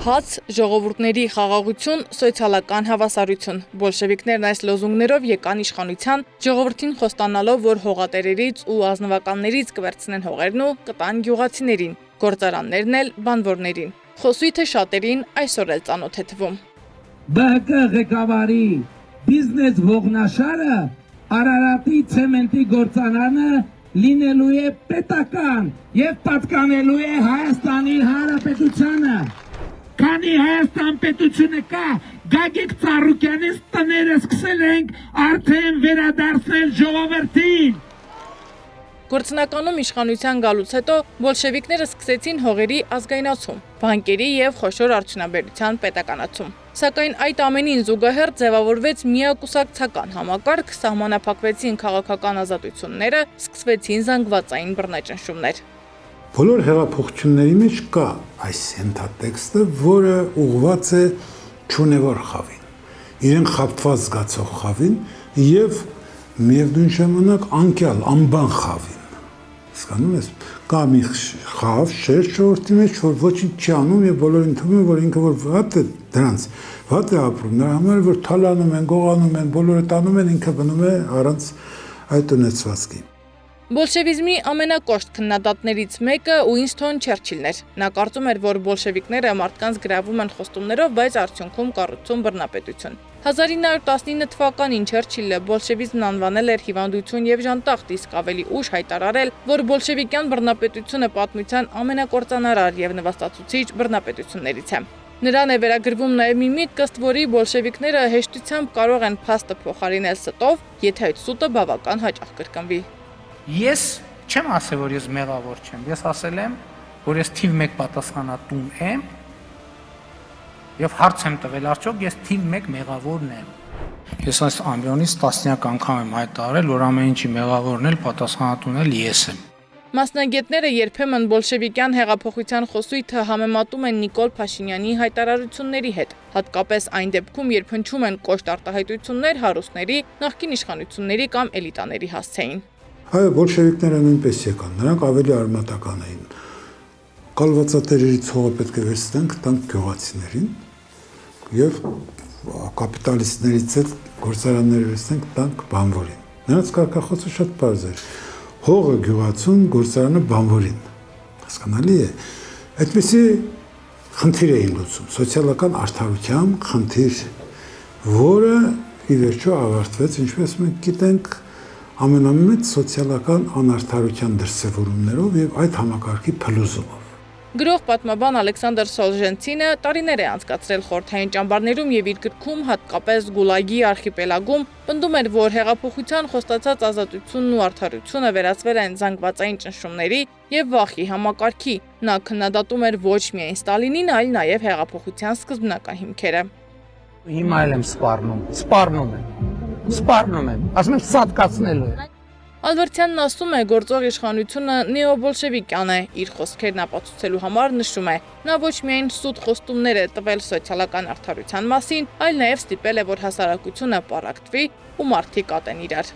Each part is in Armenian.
Հաց, ժողովուրդների խաղաղություն, սոցիալական հավասարություն։ Բոլշևիկներն այս լոզունգներով եկան իշխանության, ժողովրդին խոստանալով, որ հողատերերից ու ազնվականներից կվերցնեն հողերն ու կտան գյուղացիներին, գործարաններն էլ բանվորներին։ Խոսույթը շատերին այսօր էլ ծանոթ է թվում։ ԲՀԿ ղեկավարի բիզնես ողնաշարը Արարատի ցեմենտի գործարանը լինելու է պետական եւ պատկանելու է Հայաստանի Հանրապետությանը։ Քանի Հայաստան պետությունը կա, Գագիկ Ծառուկյանից տները սկսել ենք արդեն վերադարձնել ժողովրդին։ Գործնականում իշխանության գալուց հետո բոլշևիկները սկսեցին հողերի ազգայնացում, բանկերի եւ խոշոր արդյունաբերության պետականացում։ Սակայն այդ ամենին զուգահեռ ձևավորվեց միակուսակցական համակարգ, սահմանափակվեցին քաղաքական ազատությունները, սկսվեցին զանգվածային բռնաճնշումներ։ Բոլոր հեղափոխությունների մեջ կա այս ենթատեքստը, որը ուղղված է չունևոր խավին, իրեն խաբված զգացող խավին եւ միևնույն ժամանակ անկյալ անբան խավին։ Հասկանում ես, կա մի խավ, շերտ ժողովրդի մեջ, որ ոչինչ չի անում եւ բոլորին թվում է, որ ինքը որ վատ է դրանց, վատ է ապրում, նրա համար որ թալանում են, գողանում են, բոլորը տանում են, ինքը բնում է առանց այդ ունեցվածքի։ Բոլշևիզմի ամենակոշտ քննադատներից մեկը Ուինսթոն Չերչիլն էր։ Նա կարծում էր, որ բոլշևիկները մարդկանց գրավում են խոստումներով, բայց արդյունքում կառուցում բռնապետություն։ 1919 թվականին Չերչիլը բոլշևիզմն անվանել էր հիվանդություն եւ ժանտախտ, իսկ ավելի ուշ հայտարարել, որ բոլշևիկյան բռնապետությունը պատմության ամենակործանարար եւ նվաստացուցիչ բռնապետություններից է։ Նրան է վերագրվում նաեւ մի միտք, ըստ որի բոլշևիկները հեշտությամբ կարող են փաստը փոխարինել ստով, եթե այդ սուտը բավական հաճախ կրկնվի։ Ես չեմ ասել, որ ես մեղավոր չեմ, ես ասել եմ, որ ես թիվ 1 պատասխանատուն եմ եւ հարց եմ տվել, արդյոք ես թիվ 1 մեղավորն եմ։ Ես այս ամբիոնից տասնյակ անգամ եմ հայտարարել, որ ամեն ինչի մեղավորն էլ պատասխանատուն էլ ես եմ։ Մասնագետները երբեմն բոլշևիկյան հեղափոխության խոսույթը համեմատում են Նիկոլ Փաշինյանի հայտարարությունների հետ, հատկապես այն դեպքում, երբ հնչում են կոշտ արտահայտություններ հարուստների, նախկին իշխանությունների կամ էլիտաների հասցեին։ Այո, բոլշևիկները նույնպես եկան, նրանք ավելի արմատական էին։ Կալվածատերերից հողը պետք է վերցնենք, տանք գյուղացիներին եւ կապիտալիստներից էլ գործարանները վերցնենք, տանք բանվորին։ Նրանց կարգախոսը շատ պարզ էր։ Հողը գյուղացուն, գործարանը բանվորին։ Հասկանալի է։ Այդպիսի խնդիր էին լուծում, սոցիալական արդարության խնդիր, որը ի վերջո ավարտվեց, ինչպես մենք գիտենք, ամենամեծ սոցիալական անարդարության դրսևորումներով եւ այդ համակարգի փլուզումով։ Գրող պատմաբան Ալեքսանդր Սոլժենցինը տարիներ է անցկացրել խորհրդային ճամբարներում եւ իր գրքում, հատկապես Գուլագի արխիպելագում, պնդում էր, որ հեղափոխության խոստացած ազատությունն ու արդարությունը վերածվել են զանգվածային ճնշումների եւ վախի համակարգի։ Նա քննադատում էր ոչ միայն Ստալինին, այլ նաեւ հեղափոխության սկզբնական հիմքերը։ Հիմա էլ եմ սպառնում եմ, ասում եմ սատկացնելու է։ Ալվերդյանն ասում է, գործող իշխանությունը նեոբոլշևիկյան է, իր խոսքերն ապացուցելու համար նշում է, նա ոչ միայն սուտ խոստումներ է տվել սոցիալական արդարության մասին, այլ նաև ստիպել է, որ հասարակությունը պառակտվի ու մարդիկ ատեն իրար։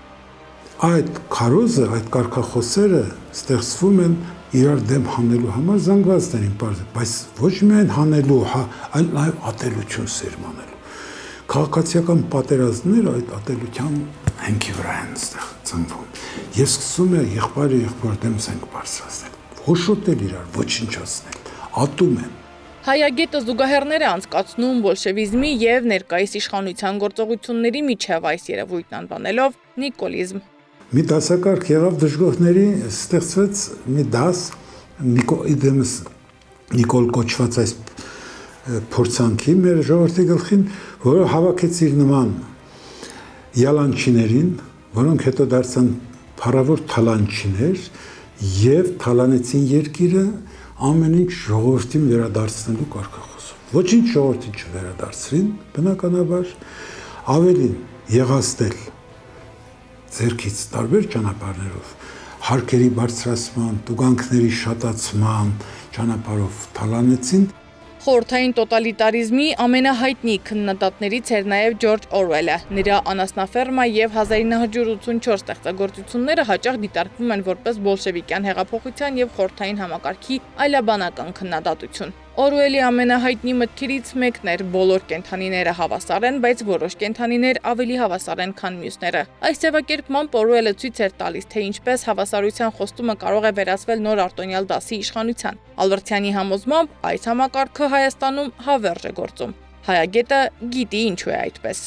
Այդ քարոզը, այդ կարգախոսերը ստեղծվում են իրար դեմ հանելու համար զանգվածներին պարզ, բայց ոչ միայն հանելու, այլ նաև ատելություն սերմանելու։ Քաղաքացիական պատերազմները այդ ատելության հենքի վրա են ծնվում։ Ես սկսում եմ եղբայրը դեմ զենք բարձրացնել, հոշոտել իրար, ոչնչացնել, ատում եմ։ Հայագետը զուգահեռներ է անցկացնում բոլշևիզմի եւ ներկայիս իշխանության գործողությունների միջև այս երևույթն անվանելով նիկոլիզմ։ Մի դասակարգ եղավ դժգոհների, ստեղծվեց մի դաս Նիկոլ կոչված այս փորձանքի մեր ժողովրդի գլխին, որը հավաքեց իր նման յալանչիներին, որոնք հետո դարձան փառավոր թալանչիներ եւ թալանեցին երկիրը ամեն ինչ ժողովրդին վերադարձնելու կարգախոսով։ Ոչինչ ժողովրդին չվերադարձրին, բնականաբար ավելին եղաստել ձերքից տարբեր ճանապարհներով, հարկերի բարձրացման, տուգանքների շատացման ճանապարհով թալանեցին։ Խորհրդային տոտալիտարիզմի ամենահայտնի քննադատներից էր նաև Ջորջ Օրվելը։ Նրա «Անասնաֆերմա» և 1984 ստեղծագործությունները հաճախ դիտարկվում են որպես բոլշևիկյան հեղափոխության և խորհրդային համակարգի այլաբանական քննադատություն։ Օրուելի ամենահայտնի մտքերից մեկն էր բոլոր կենդանիները հավասար են, բայց որոշ կենդանիներ ավելի հավասար են, քան մյուսները։ Այս ձևակերպմամբ Օրուելը ցույց էր տալիս, թե ինչպես հավասարության խոստումը կարող է վերածվել նոր արտոնյալ դասի իշխանության։ Ալբերտյանի համոզմամբ այս համակարգը Հայաստանում հավերժ է գործում։ Հայագետը գիտի ինչու է այդպես։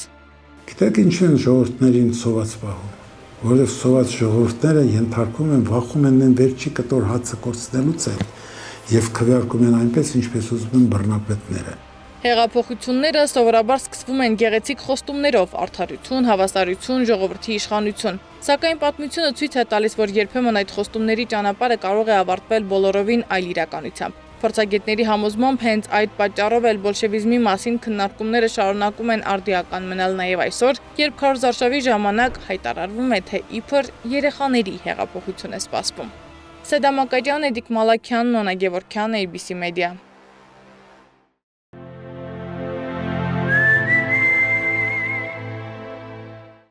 Գիտեք ինչ են ժողովուրդներին սոված պահում, որովհետև սոված ժողովուրդները ենթարկում են, վախում են վերջի կտոր հացը կորցնելուց են եւ քվեարկում են այնպես, ինչպես ուզում են բռնապետները։ Հեղափոխությունները սովորաբար սկսվում են գեղեցիկ խոստումներով՝ արդարություն, հավասարություն, ժողովրդի իշխանություն։ Սակայն պատմությունը ցույց է տալիս, որ երբեմն այդ խոստումների ճանապարհը կարող է ավարտվել բոլորովին այլ իրականությամբ։ Փորձագետների համոզմամբ հենց այդ պատճառով էլ բոլշևիզմի մասին քննարկումները շարունակում են արդիական մնալ նաև այսօր, երբ քարոզարշավի ժամանակ հայտարարվում է, թե իբր երեխաների հեղափոխություն է սպասվում։ Սեդա Մակարյան, Էդիկ Մալաքյան, Նոնա Գևորգյան, ABC Media։